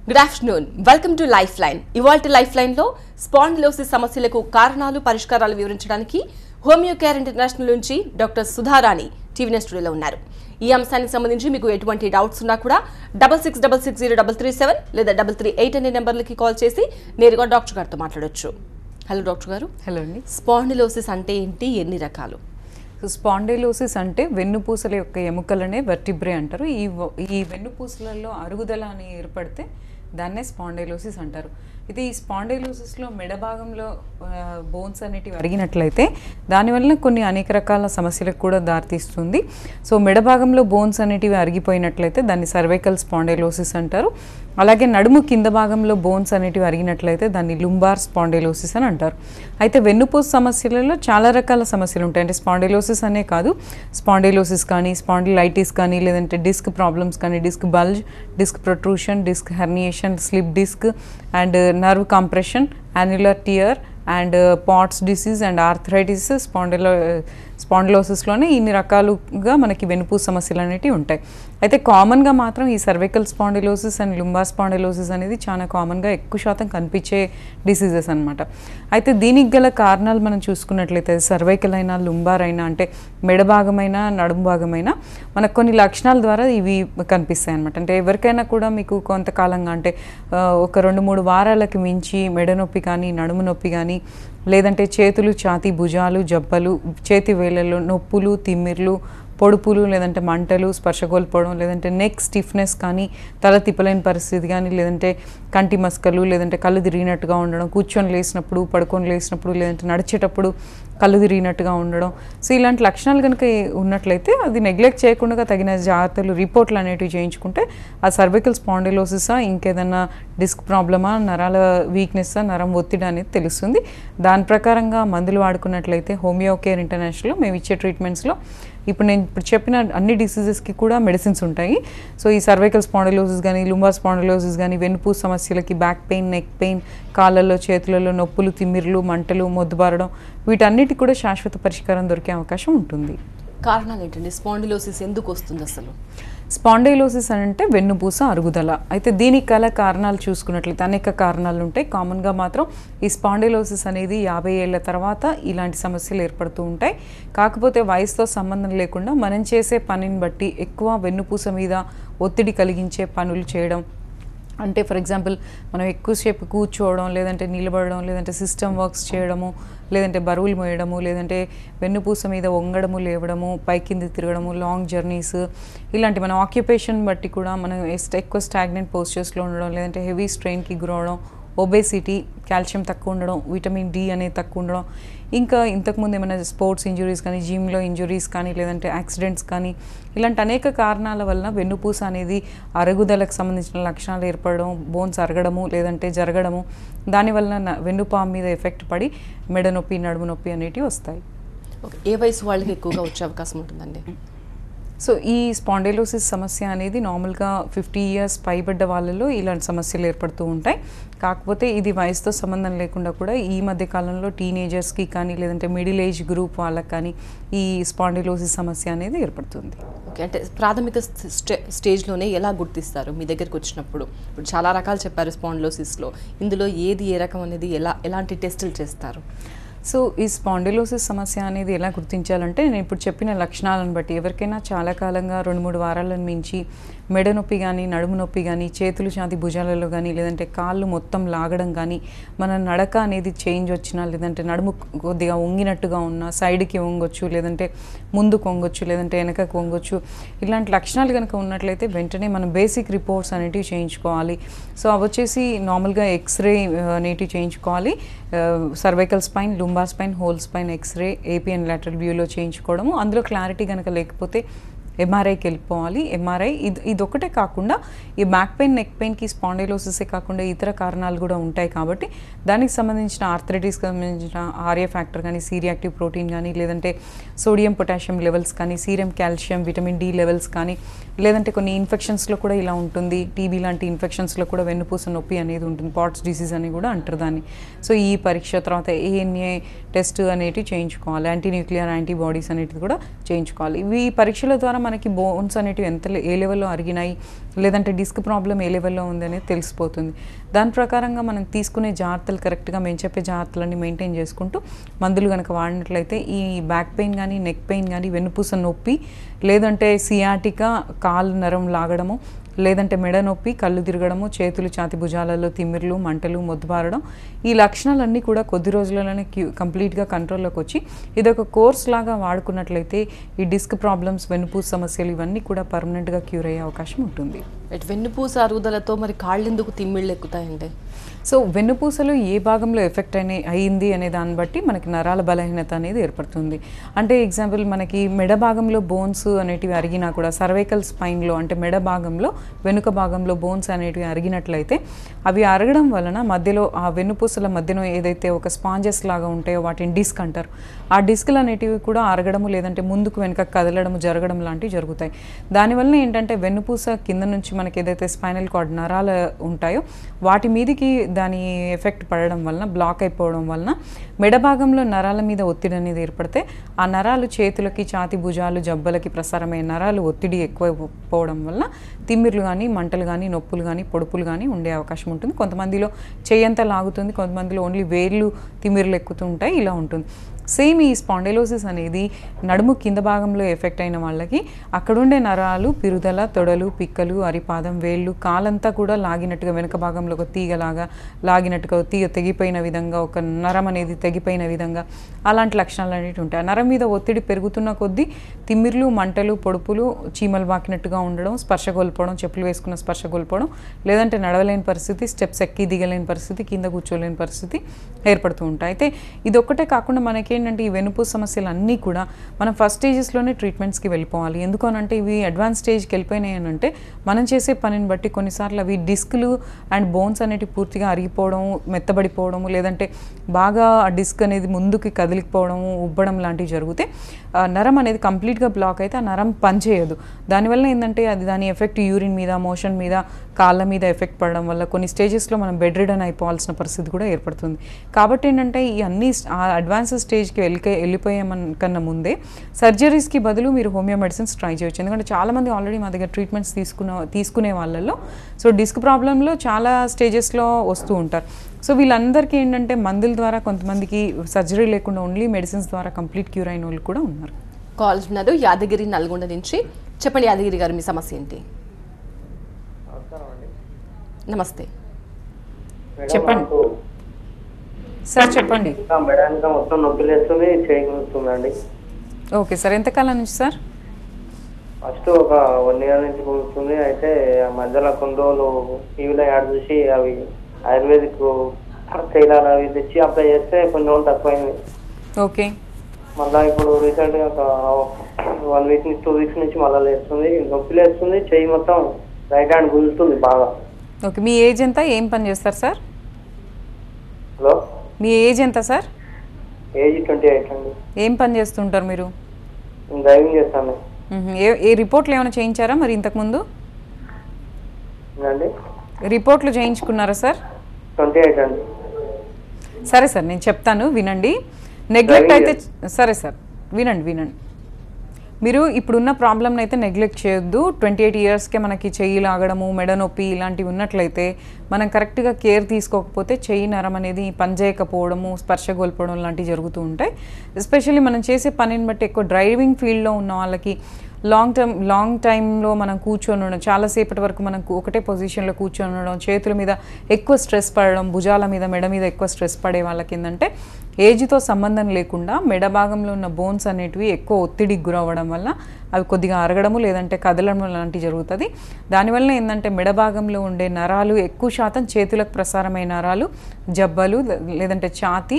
Good afternoon welcome to life line. ఇవాల్టి life line లో spondylosis సమస్యలకు కారణాలు పరిష్కారాలు వివరించడానికి హోమియో కేర్ ఇంటర్నేషనల్ నుంచి డాక్టర్ సుధారాణి టీవీ స్టూడియోలో ఉన్నారు. ఈ అంశానికి సంబంధించి మీకు ఎటువంటి డౌట్స్ ఉన్నా కూడా 66660337 లేదా 338 అనే నెంబర్లకి కాల్ చేసి నేరుగా డాక్టర్ గారితో మాట్లాడొచ్చు. హలో డాక్టర్ గారు. హలో అండి. స్పాండిలోసిస్ అంటే ఏంటి, ఎన్ని రకాలు? స్పాండిలోసిస్ అంటే వెన్నుపూసల యొక్క ఎముకలనే వెర్టిబ్రే అంటారు. ఈ వెన్నుపూసలలో అరుగుదల అని ఏర్పడితే దాన్నే స్పాండిలోసిస్ అంటారు. ఇది ఈ స్పాండిలోసిస్లో మెడ భాగంలో బోన్స్ అనేటివి అరిగినట్లయితే దానివల్ల కొన్ని అనేక రకాల సమస్యలకు కూడా దారితీస్తుంది. సో మెడ భాగంలో బోన్స్ అనేటివి అరిగిపోయినట్లయితే దాన్ని సర్వైకల్ స్పాండిలోసిస్ అంటారు. అలాగే నడుము కింద భాగంలో బోన్స్ అనేటివి అరిగినట్లయితే దాన్ని లుంబార్ స్పాండిలోసిస్ అని అంటారు. అయితే వెన్నుపూస సమస్యలలో చాలా రకాల సమస్యలు ఉంటాయి. అంటే స్పాండిలోసిస్ అనే కాదు, స్పాండిలోసిస్ కానీ, స్పాండిలైటిస్ కానీ, లేదంటే డిస్క్ ప్రాబ్లమ్స్ కానీ, disc bulge, disc protrusion, disc herniation, slip disc and nerve compression, annular tear and Pott's disease and arthritis స్పాండిలోసిస్లోనే ఇన్ని రకాలుగా మనకి వెన్నుపూస సమస్యలు అనేవి ఉంటాయి. అయితే కామన్గా మాత్రం ఈ cervical spondylosis and lumbar spondylosis అనేది చాలా కామన్గా ఎక్కువ శాతం కనిపించే డిసీజెస్ అనమాట. అయితే దీనికి గల కారణాలు మనం చూసుకున్నట్లయితే సర్వైకల్ అయినా లుంబార్ అయినా, అంటే మెడ భాగమైనా నడుము భాగమైనా మనకు కొన్ని లక్షణాల ద్వారా ఇవి కనిపిస్తాయి అనమాట. అంటే ఎవరికైనా కూడా మీకు కొంతకాలంగా అంటే ఒక 2-3 వారాలకి మించి మెడ నొప్పి కానీ, నడుము నొప్పి కానీ, లేదంటే చేతులు, ఛాతీ, భుజాలు, జబ్బలు, చేతి వేళ్ళల్లో నొప్పులు, తిమ్మిర్లు, పొడుపులు, లేదంటే మంటలు, స్పర్శ కోల్పోవడం, లేదంటే నెక్ స్టిఫ్నెస్ కానీ, తల తిప్పలేని పరిస్థితి కానీ, లేదంటే కంటి మస్కలు, లేదంటే కళ్ళు తిరిగినట్టుగా ఉండడం, కూర్చొని లేసినప్పుడు, పడుకొని లేసినప్పుడు, లేదంటే నడిచేటప్పుడు కళ్ళు తిరిగినట్టుగా ఉండడం. సో ఇలాంటి లక్షణాలు కనుక ఉన్నట్లయితే అది నెగ్లెక్ట్ చేయకుండా తగిన జాగ్రత్తలు, రిపోర్ట్లు అనేటివి చేయించుకుంటే ఆ సర్వైకల్ స్పాండిలోసిసా, ఇంకేదన్నా డిస్క్ ప్రాబ్లమా, నరాల వీక్నెస్సా, నరం ఒత్తిడి అనేది తెలుస్తుంది. దాని ప్రకారంగా మందులు వాడుకున్నట్లయితే హోమియో కేర్ ఇంటర్నేషనల్లో మేము ఇచ్చే ట్రీట్మెంట్స్లో నేను చెప్పిన అన్ని డిసీజెస్కి కూడా మెడిసిన్స్ ఉంటాయి. సో ఈ సర్వైకల్ స్పాండిలోసిస్ కానీ, లుంబార్ స్పాండిలోసిస్ కానీ, వెన్నుపూస సమస్యలకి, బ్యాక్ పెయిన్, నెక్ పెయిన్, కాళ్ళల్లో, చేతులలో నొప్పులు, తిమ్మిర్లు, మంటలు, మొద్దుబారడం, వీటన్నిటికి కూడా శాశ్వత పరిష్కారం దొరికే అవకాశం ఉంటుంది. కారణాలు ఏంటండి? స్పాండిలోసిస్ ఎందుకు వస్తుంది అసలు? స్పాండిలోసిస్ అంటే వెన్నుపూస అరుగుదల. అయితే దీనికి గల కారణాలు చూసుకున్నట్లయితే అనేక కారణాలు ఉంటాయి. కామన్గా మాత్రం ఈ స్పాండిలోసిస్ అనేది 50 ఏళ్ల తర్వాత ఇలాంటి సమస్యలు ఏర్పడుతూ ఉంటాయి. కాకపోతే వయసుతో సంబంధం లేకుండా మనం చేసే పనిని బట్టి ఎక్కువ వెన్నుపూస మీద ఒత్తిడి కలిగించే పనులు చేయడం, అంటే ఫర్ ఎగ్జాంపుల్ మనం ఎక్కువసేపు కూర్చోవడం, లేదంటే నిలబడడం, లేదంటే సిస్టమ్ వర్క్స్ చేయడము, లేదంటే బరువులు మోయడము, లేదంటే వెన్నుపూస మీద వంగడము, లేవడము, పైకింది తిరగడము, లాంగ్ జర్నీస్, ఇలాంటి మన ఆక్యుపేషన్ బట్టి కూడా మనం ఎక్కువ స్టాగ్నెంట్ పోస్చర్స్లో ఉండడం, లేదంటే హెవీ స్ట్రెయిన్కి గురవడం, ఒబేసిటీ, కాల్షియం తక్కువ ఉండడం, విటమిన్ డి అనేది తక్కువ ఉండడం, ఇంకా ఇంతకుముందు ఏమైనా స్పోర్ట్స్ ఇంజురీస్ కానీ, జిమ్లో ఇంజురీస్ కానీ, లేదంటే యాక్సిడెంట్స్ కానీ, ఇలాంటి అనేక కారణాల వల్ల వెన్నుపూస అనేది అరుగుదలకు సంబంధించిన లక్షణాలు ఏర్పడడం, బోన్స్ అరగడము, లేదంటే జరగడము, దానివల్ల వెన్నుపాము మీద ఎఫెక్ట్ పడి మెడ నొప్పి, నడుము నొప్పి అనేటివి వస్తాయి. ఏ వయసు వాళ్ళకి ఎక్కువగా వచ్చే అవకాశం ఉంటుందండి? సో ఈ స్పాండిలోసిస్ సమస్య అనేది నార్మల్గా 50 ఇయర్స్ పైబడ్డ వాళ్ళలో ఇలాంటి సమస్యలు ఏర్పడుతూ ఉంటాయి. కాకపోతే ఇది వయసుతో సంబంధం లేకుండా కూడా ఈ మధ్య కాలంలో టీనేజర్స్కి కానీ, లేదంటే మిడిల్ ఏజ్ గ్రూప్ వాళ్ళకి కానీ ఈ స్పాండిలోసిస్ సమస్య అనేది ఏర్పడుతుంది. ఓకే, అంటే ప్రాథమిక స్టేజ్లోనే ఎలా గుర్తిస్తారు మీ దగ్గరికి వచ్చినప్పుడు? ఇప్పుడు చాలా రకాలు చెప్పారు స్పాండిలోసిస్లో, ఇందులో ఏది ఏ రకం అనేది ఎలాంటి టెస్టులు చేస్తారు? సో ఈ స్పాండిలోసిస్ సమస్య అనేది ఎలా గుర్తించాలంటే, నేను ఇప్పుడు చెప్పిన లక్షణాలను బట్టి ఎవరికైనా చాలా కాలంగా 2-3 వారాలను మించి మెడ నొప్పి కానీ, నడుము నొప్పి కానీ, చేతులు, ఛాతీ, భుజాలలో కానీ, లేదంటే కాళ్ళు మొత్తం లాగడం కానీ, మన నడక అనేది చేంజ్ వచ్చినా, లేదంటే నడుము కొద్దిగా వంగినట్టుగా ఉన్నా, సైడ్కి వంగొచ్చు, లేదంటే ముందుకు వంగొచ్చు, లేదంటే వెనకకు వంగొచ్చు, ఇలాంటి లక్షణాలు కనుక ఉన్నట్లయితే వెంటనే మనం బేసిక్ రిపోర్ట్స్ అనేటివి చేయించుకోవాలి. సో అవి వచ్చేసి నార్మల్గా ఎక్స్రే అనేటివి చేయించుకోవాలి. Cervical spine, lumbar spine, whole spine x-ray, AP and lateral వ్యూలో చేయించుకోవడము. అందులో క్లారిటీ కనుక లేకపోతే ఎంఆర్ఐకి వెళ్ళిపోవాలి. ఎంఆర్ఐ ఇది ఒకటే కాకుండా ఈ బ్యాక్ పెయిన్, నెక్ పెయిన్కి స్పాండిలోసిసే కాకుండా ఇతర కారణాలు కూడా ఉంటాయి. కాబట్టి దానికి సంబంధించిన ఆర్థరైటిస్కి సంబంధించిన ఆర్ఏ ఫ్యాక్టర్ కానీ, సీరియాక్టివ్ ప్రోటీన్ కానీ, లేదంటే సోడియం పొటాషియం లెవెల్స్ కానీ, serum calcium, vitamin D levels కానీ, లేదంటే కొన్ని ఇన్ఫెక్షన్స్లో కూడా ఇలా ఉంటుంది. టీబీ లాంటి ఇన్ఫెక్షన్స్లో కూడా వెన్నుపూస నొప్పి అనేది ఉంటుంది. పాట్స్ డిసీజ్ అని కూడా అంటారు దాన్ని. సో ఈ పరీక్ష తర్వాత ఏఎన్ఏ టెస్ట్ అనేటివి చేయించుకోవాలి. యాంటీ న్యూక్లియర్ యాంటీబాడీస్ అనేటివి కూడా చేయించుకోవాలి. ఈ పరీక్షల ద్వారా మనకి బోన్స్ అనేటివి ఏ లెవెల్లో అరిగినాయి, లేదంటే డిస్క్ ప్రాబ్లం ఏ లెవెల్లో ఉంది అనేది తెలిసిపోతుంది. దాని ప్రకారంగా మనం తీసుకునే జాగ్రత్తలు కరెక్ట్గా మేము చెప్పే జాగ్రత్తలన్నీ మెయింటైన్ చేసుకుంటూ మందులు కనుక వాడినట్లయితే ఈ బ్యాక్ పెయిన్ కానీ, నెక్ పెయిన్ కానీ, వెన్నుపూస నొప్పి, లేదంటే సియాటికా, కాలు నరం లాగడము, లేదంటే మెడ నొప్పి, కళ్ళు తిరగడము, చేతులు ఛాతి భుజాలలో తిమ్మిర్లు, మంటలు, మొద్దుబారడం, ఈ లక్షణాలన్నీ కూడా కొద్ది రోజులలోనే కంప్లీట్గా కంట్రోల్లోకి వచ్చి ఇదొక కోర్స్ లాగా వాడుకున్నట్లయితే ఈ డిస్క్ ప్రాబ్లమ్స్, వెన్నుపూస సమస్యలు ఇవన్నీ కూడా పర్మనెంట్గా క్యూర్ అయ్యే అవకాశం ఉంటుంది. వెన్నుపూస అరుగుదలతో మరి కాళ్ళు ఎందుకు తిమ్మిళ్ళు ఎక్కుతాయండి? సో వెన్నుపూసలు ఏ భాగంలో ఎఫెక్ట్ అయింది అనే దాన్ని బట్టి మనకి నరాల బలహీనత అనేది ఏర్పడుతుంది. అంటే ఎగ్జాంపుల్ మనకి మెడ భాగంలో బోన్స్ అనేటివి అరిగినా కూడా సర్వైకల్ స్పైన్లో అంటే మెడ భాగంలో వెనుక భాగంలో బోన్స్ అనేటివి అరిగినట్లయితే అవి అరగడం వలన మధ్యలో ఆ వెన్నుపూసల మధ్యలో ఏదైతే ఒక స్పాంజెస్ లాగా ఉంటాయో వాటిని డిస్క్ అంటారు. ఆ డిస్క్లు అనేటివి కూడా అరగడము, లేదంటే ముందుకు వెనుక కదలడము, జరగడం లాంటివి జరుగుతాయి. దానివల్ల ఏంటంటే వెన్నుపూస కింద నుంచి మనకి ఏదైతే స్పైనల్ కార్డ్ నరాలు ఉంటాయో వాటి మీదకి దాని ఎఫెక్ట్ పడడం వలన, బ్లాక్ అయిపోవడం వలన మెడ భాగంలో నరాల మీద ఒత్తిడి అనేది ఏర్పడితే ఆ నరాలు చేతులకి, ఛాతి భుజాలు, జబ్బలకి ప్రసారమైన నరాలు ఒత్తిడి ఎక్కువైపోవడం వల్ల తిమ్మిర్లు కానీ, మంటలు కానీ, నొప్పులు కానీ, పొడుపులు కానీ ఉండే అవకాశం ఉంటుంది. కొంతమందిలో చెయ్యంతా లాగుతుంది, కొంతమందిలో ఓన్లీ వేర్లు తిమ్మిర్లు ఎక్కుతూ ఉంటాయి, ఇలా ఉంటుంది. సేమ్ ఈ స్పాండిలోసిస్ అనేది నడుము కింద భాగంలో ఎఫెక్ట్ అయిన వాళ్ళకి అక్కడుండే నరాలు పిరుదల, తొడలు, పిక్కలు, అరిపాదం, వేళ్ళు, కాలంతా కూడా లాగినట్టుగా వెనుక భాగంలో ఒక తీగలాగా లాగినట్టుగా, తీగ తెగిపోయిన విధంగా, ఒక నరం అనేది తెగిపోయిన విధంగా అలాంటి లక్షణాలు అనేవి ఉంటాయి. ఆ నరం మీద ఒత్తిడి పెరుగుతున్న కొద్దీ తిమ్మిర్లు, మంటలు, పొడుపులు, చీమలు బాకినట్టుగా ఉండడం, స్పర్శ కోల్పోవడం, చెప్పులు వేసుకున్న స్పర్శ కోల్పోవడం, లేదంటే నడవలేని పరిస్థితి, స్టెప్స్ ఎక్కి దిగలేని పరిస్థితి, కింద కూర్చోలేని పరిస్థితి ఏర్పడుతూ ఉంటాయి. అయితే ఇదొక్కటే కాకుండా మనకి ఏంటంటే ఈ వెన్నుపూస సమస్యలు అన్నీ కూడా మనం ఫస్ట్ స్టేజెస్లోనే ట్రీట్మెంట్స్కి వెళ్ళిపోవాలి. ఎందుకనంటే ఇవి అడ్వాన్స్ స్టేజ్కి వెళ్ళిపోయినాయి అని అంటే మనం చేసే పనిని బట్టి కొన్నిసార్లు అవి డిస్క్లు అండ్ బోన్స్ అనేటివి పూర్తిగా అరిగిపోవడం, మెత్తబడిపోవడం, లేదంటే బాగా ఆ డిస్క్ అనేది ముందుకి కదిలిపోవడం, ఉబ్బడం లాంటివి జరిగితే నరం అనేది కంప్లీట్గా బ్లాక్ అయితే ఆ నరం పనిచేయదు. దానివల్ల ఏంటంటే అది దాని ఎఫెక్ట్ యూరిన్ మీద, మోషన్ మీద, కాళ్ళ మీద ఎఫెక్ట్ పడడం వల్ల కొన్ని స్టేజెస్లో మనం బెడ్ రిడన్ అయిపోవాల్సిన పరిస్థితి కూడా ఏర్పడుతుంది. కాబట్టి ఏంటంటే ఈ అన్ని అడ్వాన్స్ స్టేజ్కి వెళ్ళిపోయే కన్నా ముందే సర్జరీస్కి బదులు మీరు హోమియో మెడిసిన్స్ ట్రై చేయొచ్చు. ఎందుకంటే చాలామంది ఆల్రెడీ మా దగ్గర ట్రీట్మెంట్స్ తీసుకునే వాళ్ళల్లో సో డిస్క్ ప్రాబ్లంలో చాలా స్టేజెస్లో వస్తూ ఉంటారు. సో వీళ్ళందరికీ ఏంటంటే మందుల ద్వారా, కొంతమందికి సర్జరీ లేకుండా ఓన్లీ మెడిసిన్స్ ద్వారా కంప్లీట్ క్యూర్ అయిన వాళ్ళు కూడా ఉన్నారు. కాల్స్ ఉన్నారు యాదగిరి, నల్గొండ నుంచి. చెప్పండి యాదగిరి గారు, మీ సమస్య ఏంటి? నమస్తే, చెప్పండి సార్. చెప్పండి. మొత్తం నొప్పి లేస్తుంది, చేయగలుగుతుందండి. ఓకే సార్, ఎంతకాలం నుంచి సార్? ఫస్ట్ ఒక 1 year నుంచి కూర్చుంది. అయితే మధ్యలో కొన్ని రోజులు టీవీలో యాడ్ చూసి అవి ఆయుర్వేదిక్ తైలాలు అవి తెచ్చి అప్లై చేస్తే కొన్ని రోజులు తక్కువైంది. ఓకే. మళ్ళీ ఇప్పుడు రీసెంట్గా ఒక 1 week నుంచి 2 weeks నుంచి మళ్ళీ లేస్తుంది, నొప్పి లేస్తుంది, చెయ్యి మొత్తం రైట్ హ్యాండ్ గుంజుతుంది బాగా. ఓకే, మీ ఏజ్ ఎంత? ఏం పని చేస్తారు సార్? హలో, మీ ఏజ్ ఎంత సార్? ఏజ్ 28 అండి. ఏం పని చేస్తుంటారు మీరు? డ్రైవింగ్ చేస్తాను. ఏ రిపోర్ట్లు ఏమైనా చేయించారా మరి ఇంతకుముందు? అండి, రిపోర్ట్లు చేయించుకున్నారా సార్? 28 అండి. సరే సార్, నేను చెప్తాను వినండి. నెగ్లెక్ట్ అయితే సరే సార్, వినండి. మీరు ఇప్పుడున్న ప్రాబ్లమ్ని అయితే నెగ్లెక్ట్ చేయొద్దు. 28 yearsకే మనకి చెయ్యి లాగడము, మెడ నొప్పి ఇలాంటివి ఉన్నట్లయితే మనం కరెక్ట్గా కేర్ తీసుకోకపోతే చెయ్యి నరం అనేది పనిచేయకపోవడము, స్పర్శ కోల్పోవడం లాంటివి జరుగుతూ ఉంటాయి. ఎస్పెషల్లీ మనం చేసే పనిని బట్టి ఎక్కువ డ్రైవింగ్ ఫీల్డ్లో ఉన్న వాళ్ళకి లాంగ్ టైంలో మనం కూర్చొని ఉండడం, చాలాసేపటి వరకు మనం ఒకటే పొజిషన్లో కూర్చొని ఉండడం, చేతుల మీద ఎక్కువ స్ట్రెస్ పడడం, భుజాల మీద, మెడ మీద ఎక్కువ స్ట్రెస్ పడే వాళ్ళకి ఏంటంటే ఏజ్తో సంబంధం లేకుండా మెడ భాగంలో ఉన్న బోన్స్ అనేటివి ఎక్కువ ఒత్తిడికి గురవ్వడం వల్ల అవి కొద్దిగా అరగడము, లేదంటే కదలడం లాంటివి జరుగుతుంది. దానివల్ల ఏంటంటే మెడ భాగంలో ఉండే నరాలు ఎక్కువ శాతం చేతులకు ప్రసారమైన నరాలు, జబ్బలు, లేదంటే ఛాతి,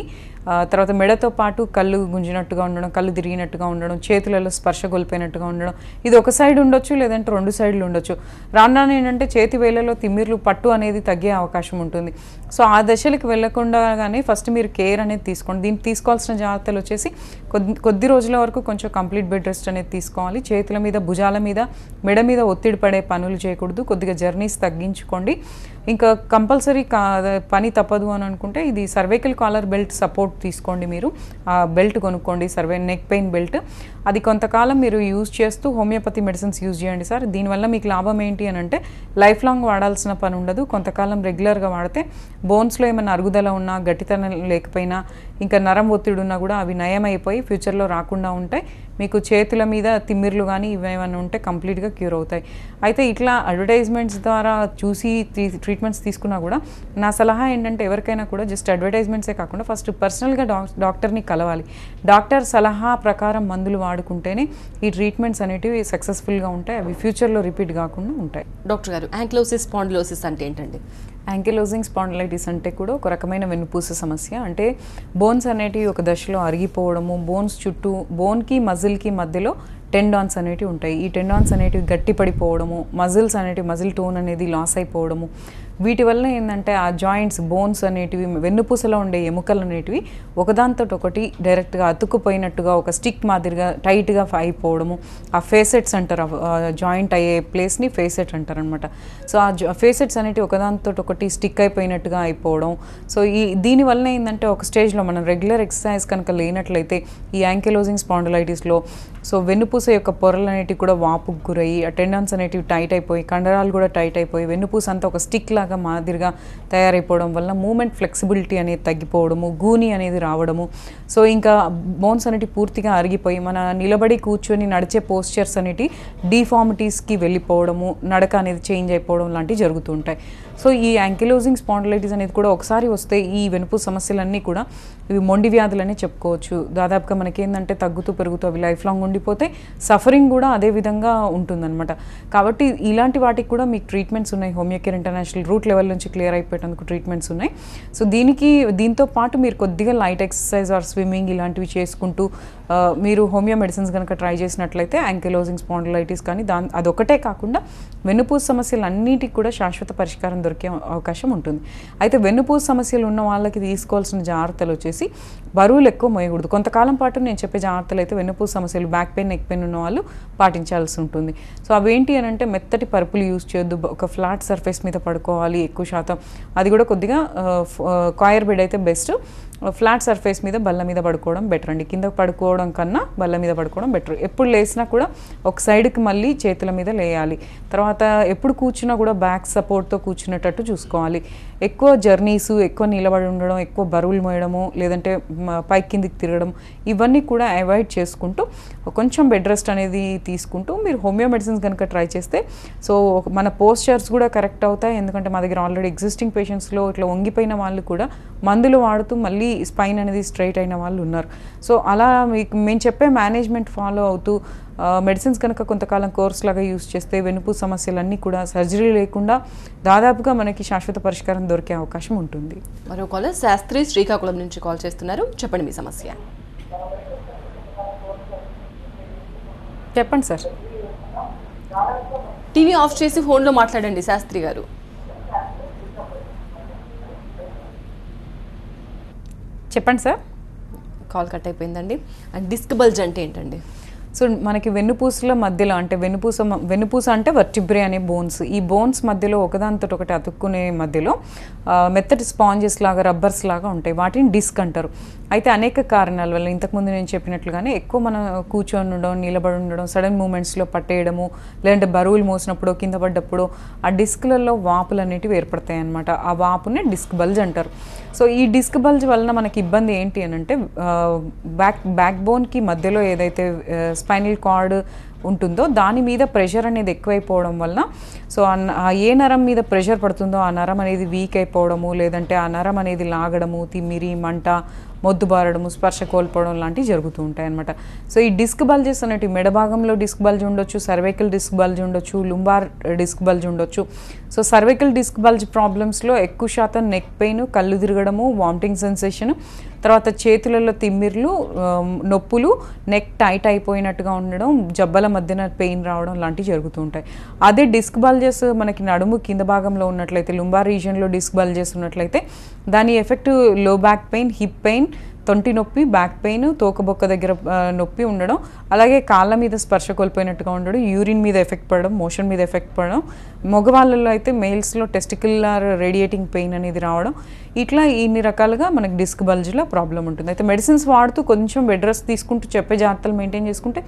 తర్వాత మెడతో పాటు కళ్ళు గుంజినట్టుగా ఉండడం, కళ్ళు తిరిగినట్టుగా ఉండడం, చేతులలో స్పర్శ కోల్పోయినట్టుగా ఉండడం, ఇది ఒక సైడ్ ఉండొచ్చు, లేదంటే 2 సైడ్లు ఉండొచ్చు. రాను ఏంటంటే చేతి వేళ్ళలో తిమ్మిర్లు, పట్టు అనేది తగ్గే అవకాశం ఉంటుంది. సో ఆ దశలకు వెళ్ళకుండానే ఫస్ట్ మీరు కేర్ అనేది తీసుకోవాలి. చేసుకోండి. దీనికి తీసుకోవాల్సిన జాగ్రత్తలు వచ్చేసి కొద్ది రోజుల వరకు కొంచెం కంప్లీట్ బెడ్ రెస్ట్ అనేది తీసుకోవాలి. చేతుల మీద, భుజాల మీద, మెడ మీద ఒత్తిడి పడే పనులు చేయకూడదు. కొద్దిగా జర్నీస్ తగ్గించుకోండి. ఇంకా కంపల్సరీ పని తప్పదు అని అనుకుంటే ఇది సర్వైకల్ కాలర్ బెల్ట్ సపోర్ట్ తీసుకోండి. మీరు ఆ బెల్ట్ కొనుక్కోండి, నెక్ పెయిన్ బెల్ట్. అది కొంతకాలం మీరు యూజ్ చేస్తూ హోమియోపతి మెడిసిన్స్ యూజ్ చేయండి సార్. దీనివల్ల మీకు లాభం ఏంటి అని అంటే లైఫ్ లాంగ్ వాడాల్సిన పని ఉండదు. కొంతకాలం రెగ్యులర్గా వాడితే బోన్స్లో ఏమైనా అరుగుదల ఉన్నా, గట్టితనం లేకపోయినా, ఇంకా నరం ఒత్తిడి ఉన్నా కూడా అవి నయం అయిపోయి ఫ్యూచర్లో రాకుండా ఉంటాయి. మీకు చేతుల మీద తిమ్మిర్లు కానీ ఇవేమైనా ఉంటే కంప్లీట్గా క్యూర్ అవుతాయి. అయితే ఇట్లా అడ్వర్టైజ్మెంట్స్ ద్వారా చూసి ట్రీట్మెంట్స్ తీసుకున్నా కూడా నా సలహా ఏంటంటే ఎవరికైనా కూడా జస్ట్ అడ్వర్టైజ్మెంట్సే కాకుండా ఫస్ట్ పర్సనల్గా డాక్టర్ని కలవాలి. డాక్టర్ సలహా ప్రకారం మందులు వాడుకుంటేనే ఈ ట్రీట్మెంట్స్ అనేటివి సక్సెస్ఫుల్గా ఉంటాయి. అవి ఫ్యూచర్లో రిపీట్ కాకుండా ఉంటాయి. డాక్టర్ గారు, యాంకిలోసిస్ స్పాండిలోసిస్ అంటే ఏంటండి? యాంకిలోజింగ్ స్పాండిలైటిస్ అంటే కూడా ఒక రకమైన వెన్నుపూస సమస్య. అంటే బోన్స్ అనేటివి ఒక దశలో అరిగిపోవడము, బోన్స్ చుట్టూ బోన్కి మజిల్కి మధ్యలో టెండాన్స్ అనేటివి ఉంటాయి. ఈ టెండాన్స్ అనేటివి గట్టిపడిపోవడము, మజిల్స్ అనేటివి, మజిల్ టోన్ అనేది లాస్ అయిపోవడము, వీటి వల్ల ఏంటంటే ఆ జాయింట్స్, బోన్స్ అనేటివి, వెన్నుపూసలో ఉండే ఎముకలు అనేటివి ఒకదాంతో ఒకటి డైరెక్ట్గా అతుక్కుపోయినట్టుగా ఒక స్టిక్ మాదిరిగా టైట్గా అయిపోవడము. ఆ ఫేసెట్స్ అంటారు, జాయింట్ అయ్యే ప్లేస్ని ఫేసెట్ అంటారు అనమాట. సో ఆ ఫేసెట్స్ అనేటివి ఒకదాంతో ఒకటి స్టిక్ అయిపోయినట్టుగా అయిపోవడం. సో దీనివల్ల ఏంటంటే ఒక స్టేజ్లో మనం రెగ్యులర్ ఎక్సర్సైజ్ కనుక లేనట్లయితే ఈ యాంకిలోజింగ్ స్పాండిలైటిస్లో సో వెన్నుపూస యొక్క పొరలు అనేటివి కూడా వాపుకు గురయ్యి, ఆ టెండన్స్ అనేటివి టైట్ అయిపోయి, కండరాలు కూడా టైట్ అయిపోయి, వెన్నుపూస అంతా ఒక స్టిక్ లాగా మాదిరిగా తయారైపోవడం వల్ల మూమెంట్ ఫ్లెక్సిబిలిటీ అనేది తగ్గిపోవడము, గూని అనేది రావడము. సో ఇంకా బోన్స్ అనేటివి పూర్తిగా అరిగిపోయి మన నిలబడి కూర్చొని నడిచే పోస్చర్స్ అనేటివి డీఫార్మిటీస్కి వెళ్ళిపోవడము, నడక అనేది చేంజ్ అయిపోవడం లాంటివి జరుగుతూ ఉంటాయి. సో ఈ యాంకిలోజింగ్ స్పాండిలైటిస్ అనేది కూడా ఒకసారి వస్తే ఈ వెనుపూస సమస్యలన్నీ కూడా ఇవి మొండి వ్యాధులనే చెప్పుకోవచ్చు. దాదాపుగా మనకేందంటే తగ్గుతూ పెరుగుతూ అవి లైఫ్ లాంగ్ ఉండిపోతే సఫరింగ్ కూడా అదే విధంగా ఉంటుందన్నమాట. కాబట్టి ఇలాంటి వాటికి కూడా మీకు ట్రీట్మెంట్స్ ఉన్నాయి. హోమియోకేర్ ఇంటర్నేషనల్ రూట్ లెవెల్ నుంచి క్లియర్ అయిపోయేందుకు ట్రీట్మెంట్స్ ఉన్నాయి. సో దీంతో పాటు మీరు కొద్దిగా లైట్ ఎక్సర్సైజ్ ఆర్ స్విమ్మింగ్ ఇలాంటివి చేసుకుంటూ మీరు హోమియో మెడిసిన్స్ కనుక ట్రై చేసినట్లయితే యాంకిలోజింగ్ స్పాండిలైటిస్ కానీ అదొకటే కాకుండా వెన్నుపూస సమస్యలు అన్నిటికీ కూడా శాశ్వత పరిష్కారం దొరికే అవకాశం ఉంటుంది. అయితే వెన్నుపూస సమస్యలు ఉన్న వాళ్ళకి తీసుకోవాల్సిన జాగ్రత్తలు వచ్చేసి బరువులు ఎక్కువ మోయకూడదు. కొంతకాలం పాటు నేను చెప్పే జాగ్రత్తలు అయితే వెన్నుపూస సమస్యలు, బ్యాక్ పెయిన్, నెక్ పెయిన్ ఉన్న వాళ్ళు పాటించాల్సి ఉంటుంది. సో అవేంటి అని అంటే మెత్తటి పరుపులు యూజ్ చేయొద్దు, ఒక ఫ్లాట్ సర్ఫేస్ మీద పడుకోవాలి ఎక్కువ శాతం. అది కూడా కొద్దిగా కాయర్ బెడ్ అయితే బెస్ట్. ఫ్లాట్ సర్ఫేస్ మీద బల్ల మీద పడుకోవడం బెటర్ అండి. కింద పడుకోవడం కన్నా బల్ల మీద పడుకోవడం బెటర్. ఎప్పుడు లేసినా కూడా ఒక సైడ్కి మళ్ళీ చేతుల మీద లేయాలి. తర్వాత ఎప్పుడు కూర్చున్నా కూడా బ్యాక్ సపోర్ట్తో కూర్చునేటట్టు చూసుకోవాలి. ఎక్కువ జర్నీస్, ఎక్కువ నిలబడి ఉండడం, ఎక్కువ బరువులు మోయడము, లేదంటే పైకి కిందికి తిరగడం, ఇవన్నీ కూడా అవాయిడ్ చేసుకుంటూ కొంచెం బెడ్ రెస్ట్ అనేది తీసుకుంటూ మీరు హోమియో మెడిసిన్స్ కనుక ట్రై చేస్తే సో మన పోస్చర్స్ కూడా కరెక్ట్ అవుతాయి. ఎందుకంటే మా దగ్గర ఆల్రెడీ ఎగ్జిస్టింగ్ పేషెంట్స్లో ఇట్లా వంగిపోయిన వాళ్ళు కూడా మందులు వాడుతూ మళ్ళీ స్పైన్ అనేది స్ట్రైట్ అయిన వాళ్ళు ఉన్నారు. సో అలా మేము చెప్పే మేనేజ్మెంట్ ఫాలో అవుతూ మెడిసిన్స్ కనుక కొంతకాలం కోర్స్ లాగా యూజ్ చేస్తే వెనుపూస సమస్యలన్నీ కూడా సర్జరీ లేకుండా దాదాపుగా మనకి శాశ్వత పరిష్కారం దొరికే అవకాశం ఉంటుంది. మరో కాలర్ శాస్త్రి శ్రీకాకుళం నుంచి కాల్ చేస్తున్నారు. చెప్పండి మీ సమస్య. చెప్పండి సార్. టీవీ ఆఫ్ చేసి ఫోన్లో మాట్లాడండి శాస్త్రి గారు. చెప్పండి సార్. కాల్ కట్ అయిపోయిందండి. అండ్ డిస్క్ బల్జ్ అంటే ఏంటండి? సో మనకి వెన్నుపూసల మధ్యలో అంటే వెన్నుపూస అంటే వర్టిబ్రే అనే బోన్స్, ఈ బోన్స్ మధ్యలో ఒకదానితో ఒకటి అతుక్కునే మధ్యలో మెత్తటి స్పాంజెస్ లాగా, రబ్బర్స్ లాగా ఉంటాయి. వాటిని డిస్క్ అంటారు. అయితే అనేక కారణాల వల్ల ఇంతకుముందు నేను చెప్పినట్లుగానే ఎక్కువ మనం కూర్చొని ఉండడం, నిలబడి ఉండడం, సడన్ మూమెంట్స్లో పట్టేయడము, లేదంటే బరువులు మోసినప్పుడు, కింద పడ్డప్పుడు ఆ డిస్క్లలో వాపులు అనేటివి ఏర్పడతాయి అన్నమాట. ఆ వాపునే డిస్క్ బల్జ్ అంటారు. సో ఈ డిస్క్ బల్జ్ వలన మనకి ఇబ్బంది ఏంటి అని అంటే బ్యాక్ బోన్కి మధ్యలో ఏదైతే స్పైనల్ కార్డ్ ఉంటుందో దాని మీద ప్రెషర్ అనేది ఎక్కువైపోవడం వలన సో ఏ నరం మీద ప్రెషర్ పడుతుందో ఆ నరం అనేది వీక్ అయిపోవడము, లేదంటే ఆ నరం అనేది లాగడము, తిమ్మిరి, మంట, మొద్దుబారడము, స్పర్శ కోల్పోవడం లాంటివి జరుగుతూ ఉంటాయి అన్నమాట. సో ఈ డిస్క్ బల్జెస్ అనేటివి మెడ భాగంలో డిస్క్ బల్జ్ ఉండొచ్చు, సర్వైకల్ డిస్క్ బల్జ్ ఉండొచ్చు, లుంబార్ డిస్క్ బల్జ్ ఉండొచ్చు. సో సర్వైకల్ డిస్క్ బల్జ్ ప్రాబ్లమ్స్లో ఎక్కువ శాతం నెక్ పెయిన్, కళ్ళు తిరగడము, వామిటింగ్ సెన్సేషన్, తర్వాత చేతులలో తిమ్మిర్లు, నొప్పులు, నెక్ టైట్ అయిపోయినట్టుగా ఉండడం, జబ్బల మధ్యన పెయిన్ రావడం లాంటివి జరుగుతూ ఉంటాయి. అదే డిస్క్ బల్జెస్ మనకి నడుము కింద భాగంలో ఉన్నట్లయితే, లుంబార్ రీజియన్లో డిస్క్ బల్జెస్ ఉన్నట్లయితే దాని ఎఫెక్ట్ లో బ్యాక్ పెయిన్, హిప్ పెయిన్, తొంటి నొప్పి, బ్యాక్ పెయిన్, తోకబొక్క దగ్గర నొప్పి ఉండడం, అలాగే కాళ్ళ మీద స్పర్శ కోల్పోయినట్టుగా ఉండడం, యూరిన్ మీద ఎఫెక్ట్ పడడం, మోషన్ మీద ఎఫెక్ట్ పడడం, మగవాళ్ళలో అయితే మెయిల్స్లో టెస్టికులర్ రేడియేటింగ్ పెయిన్ అనేది రావడం, ఇట్లా ఇన్ని రకాలుగా మనకి డిస్క్ బల్జ్లో ప్రాబ్లం ఉంటుంది. అయితే మెడిసిన్స్ వాడుతూ కొంచెం బెడ్ రెస్ట్ తీసుకుంటూ చెప్పే జాగ్రత్తలు మెయింటైన్ చేసుకుంటే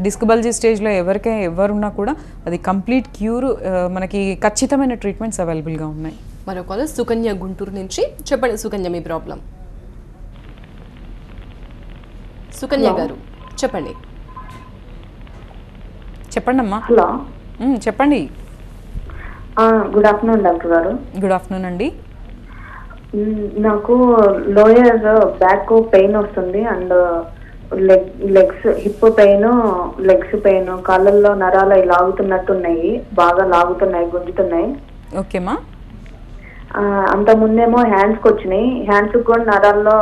డిస్క్ బల్జ్ స్టేజ్లో ఎవరున్నా కూడా అది కంప్లీట్ క్యూర్, మనకి ఖచ్చితమైన ట్రీట్మెంట్స్ అవైలబుల్గా ఉన్నాయి. మరొక సుకన్య గుంటూరు నుంచి. చెప్పండి సుకన్య, మీ ప్రాబ్లం. సుకన్య గారు చెప్పండి. అమ్మా. హలో, చెప్పండి. గుడ్ ఆఫ్టర్నూన్ డాక్టర్ గారు. గుడ్ ఆఫ్టర్నూన్ అండి. నాకు లోయర్ బ్యాక్ పెయిన్ వస్తుంది and legs hip pain, legs pain, కాళ్ళల్లో నరాలు లాగుతున్నట్టున్నాయి, బాగా లాగుతున్నాయి, గుంజుతున్నాయి. ఓకేమా. అంత ముందేమో హ్యాండ్స్కి వచ్చినాయి, హ్యాండ్స్ కూడా నరాల్లో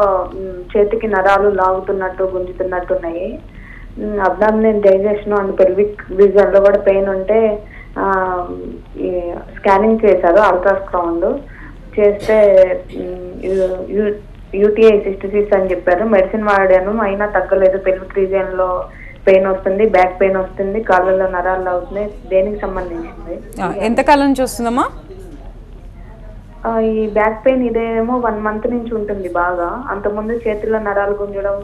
చేతికి నరాలు లాగుతున్నట్టు గుంజుతున్నట్టున్నాయి. Abdominal digestion and pelvic region లో కూడా పెయిన్ ఉంటే స్కానింగ్ చేశారు, అల్ట్రాసౌండ్ చేస్తే యూటీఐ సిస్టిసిస్ అని చెప్పారు. మెడిసిన్ వాడాను, అయినా తగ్గలేదు. పెల్విక్ రీజన్ లో పెయిన్ వస్తుంది, బ్యాక్ పెయిన్ వస్తుంది, కాళ్ళలో నరాలు అవుతున్నాయి. దేనికి సంబంధించింది? ఎంతకాలం నుంచి వస్తుందమ్మా ఈ బ్యాక్ పెయిన్? ఇదేమో 1 month నుంచి ఉంటుంది బాగా. అంతకుముందు చేతుల్లో నరాలు గుంజడం,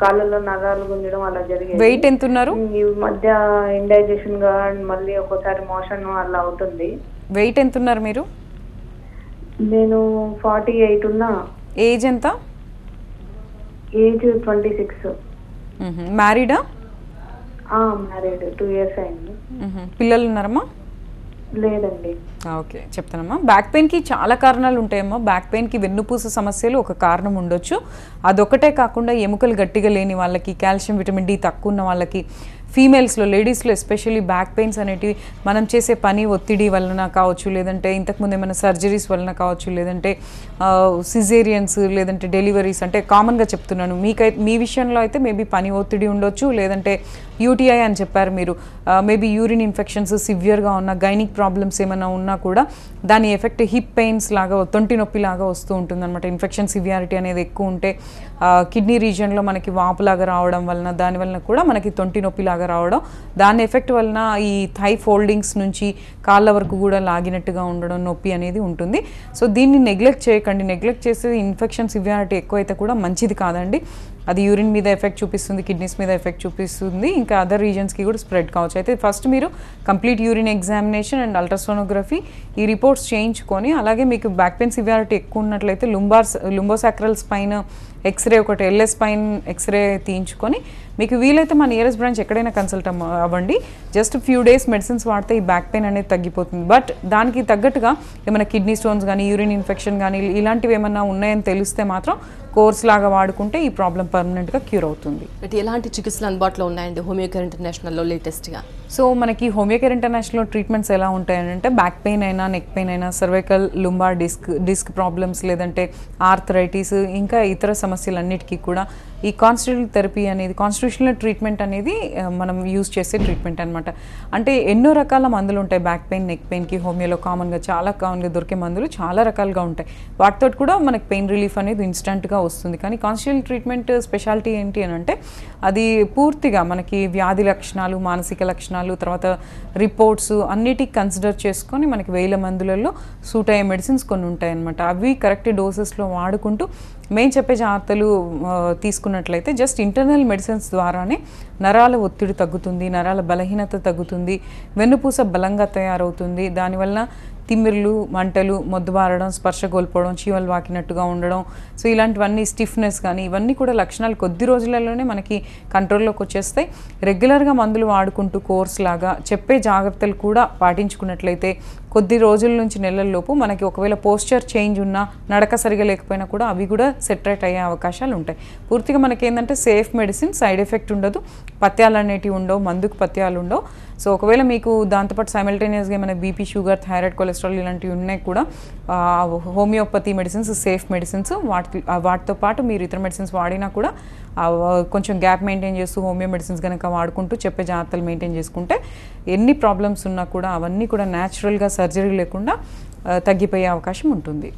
కాళ్ళలో నరాలు గుంజడం అలా జరిగేది. వెయిట్ ఎంత ఉన్నారు? ఈ మధ్య ఇండైజెషన్ గా మళ్ళీ ఒక్కోసారి మోషన్ అలా అవుతుంది. వెయిట్ ఎంత ఉన్నారు మీరు? నేను 48 ఉన్నా. ఏజ్ ఎంత? ఏజ్ 26. మ్యారీడా? మ్యారీడ్, 2 years అయింది. పిల్లలు ఉన్నారమ్మా? లేదండి. ఓకే, చెప్తానమ్మా. బ్యాక్ పెయిన్కి చాలా కారణాలు ఉంటాయమ్మా. బ్యాక్ పెయిన్కి వెన్నుపూస సమస్యలు ఒక కారణం ఉండొచ్చు. అదొకటే కాకుండా ఎముకలు గట్టిగా లేని వాళ్ళకి, కాల్షియం, విటమిన్ డి తక్కువ ఉన్న వాళ్ళకి, ఫీమేల్స్లో, లేడీస్లో ఎస్పెషల్లీ బ్యాక్ పెయిన్స్ అనేటివి మనం చేసే పని ఒత్తిడి వలన కావచ్చు, లేదంటే ఇంతకుముందు ఏమైనా సర్జరీస్ వలన కావచ్చు, లేదంటే సిజేరియన్స్, లేదంటే డెలివరీస్. అంటే కామన్గా చెప్తున్నాను, మీ విషయంలో అయితే మేబీ పని ఒత్తిడి ఉండొచ్చు, లేదంటే యూటీఐ అని చెప్పారు మీరు, మేబీ యూరిన్ ఇన్ఫెక్షన్స్ సివియర్గా ఉన్న, గైనిక్ ప్రాబ్లమ్స్ ఏమైనా ఉన్నా కూడా దాని ఎఫెక్ట్ హిప్ పెయిన్స్ లాగా, తొంటి నొప్పి లాగా వస్తూ ఉంటుంది అనమాట. ఇన్ఫెక్షన్ సివియారిటీ అనేది ఎక్కువ ఉంటే కిడ్నీ రీజియన్లో మనకి వాపులాగా రావడం వలన, దాని వలన కూడా మనకి తొంటి నొప్పి లాగా రావడం, దాని ఎఫెక్ట్ వలన ఈ థై ఫోల్డింగ్స్ నుంచి కాళ్ళ వరకు కూడా లాగినట్టుగా ఉండడం, నొప్పి అనేది ఉంటుంది. సో దీన్ని నెగ్లెక్ట్ చేయకండి. నెగ్లెక్ట్ చేస్తే ఇన్ఫెక్షన్ సివియారిటీ ఎక్కువైతే కూడా మంచిది కాదండి. అది యూరిన్ మీద ఎఫెక్ట్ చూపిస్తుంది, కిడ్నీస్ మీద ఎఫెక్ట్ చూపిస్తుంది, ఇంకా అదర్ రీజన్స్కి కూడా స్ప్రెడ్ కావచ్చు. అయితే ఫస్ట్ మీరు complete urine examination and ultrasonography ఈ రిపోర్ట్స్ చేయించుకొని, అలాగే మీకు బ్యాక్ పెయిన్ సివియారిటీ ఎక్కువ ఉన్నట్లయితే లుంబోసాక్రల్ స్పైన్ ఎక్స్రే, ఒకటి ఎల్ఎస్ స్పైన్ ఎక్స్రే తీయించుకొని, మీకు వీలైతే మా నియరెస్ట్ బ్రాంచ్ ఎక్కడైనా కన్సల్ట్ అవ్వండి. జస్ట్ ఫ్యూ డేస్ మెడిసిన్స్ వాడితే ఈ బ్యాక్ పెయిన్ అనేది తగ్గిపోతుంది. బట్ దానికి తగ్గట్టుగా ఏమైనా కిడ్నీ స్టోన్స్ కానీ, యూరిన్ ఇన్ఫెక్షన్ కానీ ఇలాంటివి ఏమైనా ఉన్నాయని తెలిస్తే మాత్రం కోర్స్ లాగా వాడుకుంటే ఈ ప్రాబ్లం పర్మనెంట్గా క్యూర్ అవుతుంది. బట్ ఎలాంటి చికిత్సలు అందుబాటులో ఉన్నాయండి హోమియోకేర్ ఇంటర్నేషనల్లో లేటెస్ట్గా? సో మనకి హోమియోకేర్ ఇంటర్నేషనల్లో ట్రీట్మెంట్స్ ఎలా ఉంటాయంటే, బ్యాక్ పెయిన్ అయినా, నెక్ పెయిన్ అయినా, సర్వైకల్, లుంబార్ డిస్క్ ప్రాబ్లమ్స్, లేదంటే ఆర్థరైటిస్, ఇంకా ఇతర సమస్యలన్నిటికీ కూడా ఈ కాన్స్టిట్యూషనల్ థెరపీ అనేది, కాన్స్టిట్యూషనల్ ట్రీట్మెంట్ అనేది మనం యూజ్ చేసే ట్రీట్మెంట్ అనమాట. అంటే ఎన్నో రకాల మందులు ఉంటాయి బ్యాక్ పెయిన్, నెక్ పెయిన్కి. హోమియోలో చాలా కామన్గా దొరికే మందులు చాలా రకాలుగా ఉంటాయి. వాటితో కూడా మనకి పెయిన్ రిలీఫ్ అనేది ఇన్స్టెంట్గా వస్తుంది. కానీ కాన్స్టిట్యూషనల్ ట్రీట్మెంట్ స్పెషాలిటీ ఏంటి అని అంటే, అది పూర్తిగా మనకి వ్యాధి లక్షణాలు, మానసిక లక్షణాలు, తర్వాత రిపోర్ట్స్ అన్నిటికి కన్సిడర్ చేసుకొని మనకి 1000 మందులలో సూట్ అయ్యే మెడిసిన్స్ కొన్ని ఉంటాయి అన్నమాట. అవి కరెక్ట్ డోసెస్లో వాడుకుంటూ మేము చెప్పే జాగ్రత్తలు తీసుకున్నట్లయితే జస్ట్ ఇంటర్నల్ మెడిసిన్స్ ద్వారానే నరాల ఒత్తిడి తగ్గుతుంది, నరాల బలహీనత తగ్గుతుంది, వెన్నుపూస బలంగా తయారవుతుంది. దానివల్ల తిమ్మిర్లు, మంటలు, మొద్దుబారడం, స్పర్శ కోల్పోవడం, చీమలు వాకినట్టుగా ఉండడం, సో ఇలాంటివన్నీ, స్టిఫ్నెస్ కానీ, ఇవన్నీ కూడా లక్షణాలు కొద్ది రోజులలోనే మనకి కంట్రోల్లోకి వచ్చేస్తాయి. రెగ్యులర్గా మందులు వాడుకుంటూ కోర్స్ లాగా చెప్పే జాగ్రత్తలు కూడా పాటించుకున్నట్లయితే కొద్ది రోజుల నుంచి నెలల్లోపు మనకి ఒకవేళ పోస్చర్ చేంజ్ ఉన్నా, నడక సరిగా లేకపోయినా కూడా అవి కూడా సెటరేట్ అయ్యే అవకాశాలు ఉంటాయి. పూర్తిగా మనకి ఏంటంటే సేఫ్ మెడిసిన్, సైడ్ ఎఫెక్ట్ ఉండదు, పత్యాలు అనేటివి ఉండవు, మందుకు పత్యాలు ఉండవు. సో ఒకవేళ మీకు దాంతోపాటు సైమల్టేనియస్గా ఏమైనా బీపీ, షుగర్, థైరాయిడ్, కొలెస్ట్రాల్ ఇలాంటివి ఉన్నాయి కూడా హోమియోపతి మెడిసిన్స్ సేఫ్ మెడిసిన్స్. వాటితో పాటు మీరు ఇతర మెడిసిన్స్ వాడినా కూడా కొంచెం గ్యాప్ మెయింటైన్ చేస్తూ హోమియో మెడిసిన్స్ కనుక వాడుకుంటూ చెప్పే జాగ్రత్తలు మెయింటైన్ చేసుకుంటే ఎన్ని ప్రాబ్లమ్స్ ఉన్నా కూడా అవన్నీ కూడా న్యాచురల్గా సర్జరీ లేకుండా తగ్గిపోయే అవకాశం ఉంటుంది.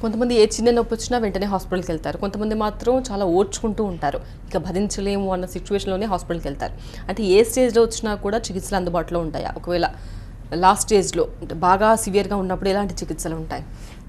కొంతమంది ఏ చిన్న నొప్పి వచ్చినా వెంటనే హాస్పిటల్కి వెళ్తారు, కొంతమంది మాత్రం చాలా ఓడ్చుకుంటూ ఉంటారు, ఇక భరించలేము అన్న సిచ్యువేషన్లోనే హాస్పిటల్కి వెళ్తారు. అంటే ఏ స్టేజ్లో వచ్చినా కూడా చికిత్సలు అందుబాటులో ఉంటాయా? ఒకవేళ లాస్ట్ స్టేజ్లో అంటే బాగా సివియర్గా ఉన్నప్పుడు ఎలాంటి చికిత్సలు ఉంటాయి?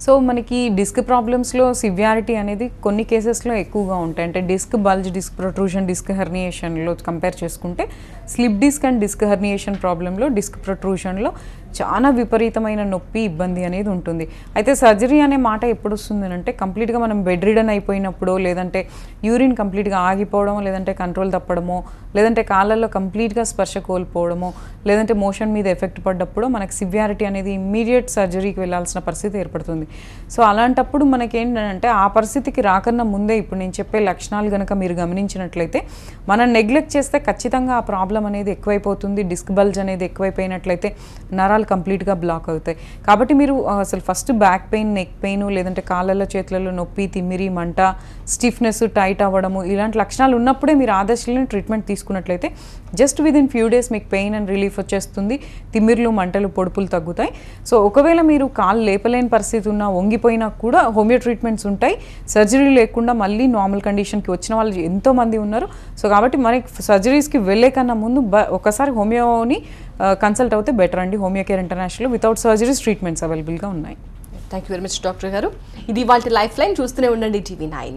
సో మనకి డిస్క్ ప్రాబ్లమ్స్లో సివియారిటీ అనేది కొన్ని కేసెస్లో ఎక్కువగా ఉంటాయి. అంటే disc bulge, disc protrusion, disc హెర్నియేషన్లో కంపేర్ చేసుకుంటే slip disc and disc herniation ప్రాబ్లంలో డిస్క్ ప్రొట్రూషన్లో చాలా విపరీతమైన నొప్పి, ఇబ్బంది అనేది ఉంటుంది. అయితే సర్జరీ అనే మాట ఎప్పుడు వస్తుంది అంటే కంప్లీట్గా మనం బెడ్ రిడన్ అయిపోయినప్పుడో, లేదంటే యూరిన్ కంప్లీట్గా ఆగిపోవడమో, లేదంటే కంట్రోల్ తప్పడమో, లేదంటే కాళ్ళల్లో కంప్లీట్గా స్పర్శ కోల్పోవడమో, లేదంటే మోషన్ మీద ఎఫెక్ట్ పడ్డప్పుడు మనకి సివియారిటీ అనేది ఇమ్మీడియట్ సర్జరీకి వెళ్ళాల్సిన పరిస్థితి ఏర్పడుతుంది. సో అలాంటప్పుడు మనకేంటంటే ఆ పరిస్థితికి రాకన్నా ముందే ఇప్పుడు నేను చెప్పే లక్షణాలు కనుక మీరు గమనించినట్లయితే మనం నెగ్లెక్ట్ చేస్తే ఖచ్చితంగా ఆ ప్రాబ్లం అనేది ఎక్కువైపోతుంది. డిస్క్ బల్జ్ అనేది ఎక్కువైపోయినట్లయితే నరాలు కంప్లీట్గా బ్లాక్ అవుతాయి. కాబట్టి మీరు అసలు first back pain, neck pain, లేదంటే కాళ్ళల్లో చేతులలో నొప్పి, తిమ్మిరి, మంట, స్టిఫ్నెస్, టైట్ అవ్వడము ఇలాంటి లక్షణాలు ఉన్నప్పుడే మీరు ఆదర్శలను ట్రీట్మెంట్ తీసుకున్నట్లయితే జస్ట్ విదిన్ ఫ్యూ డేస్ మీకు పెయిన్ అండ్ రిలీఫ్ వచ్చేస్తుంది. తిమ్మిర్లు, మంటలు, పొడుపులు తగ్గుతాయి. సో ఒకవేళ మీరు కాళ్ళు లేపలేని పరిస్థితి ఉన్నా, వంగిపోయినా కూడా హోమియో ట్రీట్మెంట్స్ ఉంటాయి. సర్జరీ లేకుండా మళ్ళీ నార్మల్ కండిషన్కి వచ్చిన వాళ్ళు ఎంతోమంది ఉన్నారు. సో కాబట్టి మనకి సర్జరీస్కి వెళ్ళే కన్నా ముందు ఒకసారి హోమియోని కన్సల్ట్ అవుతే బెటర్ అండి. Homeo care international without surgeries treatments అవైలబుల్గా ఉన్నాయి. Thank you very much doctor గారు. ఇది వాళ్ళ లైఫ్ లైన్. చూస్తూనే ఉండండి TV9.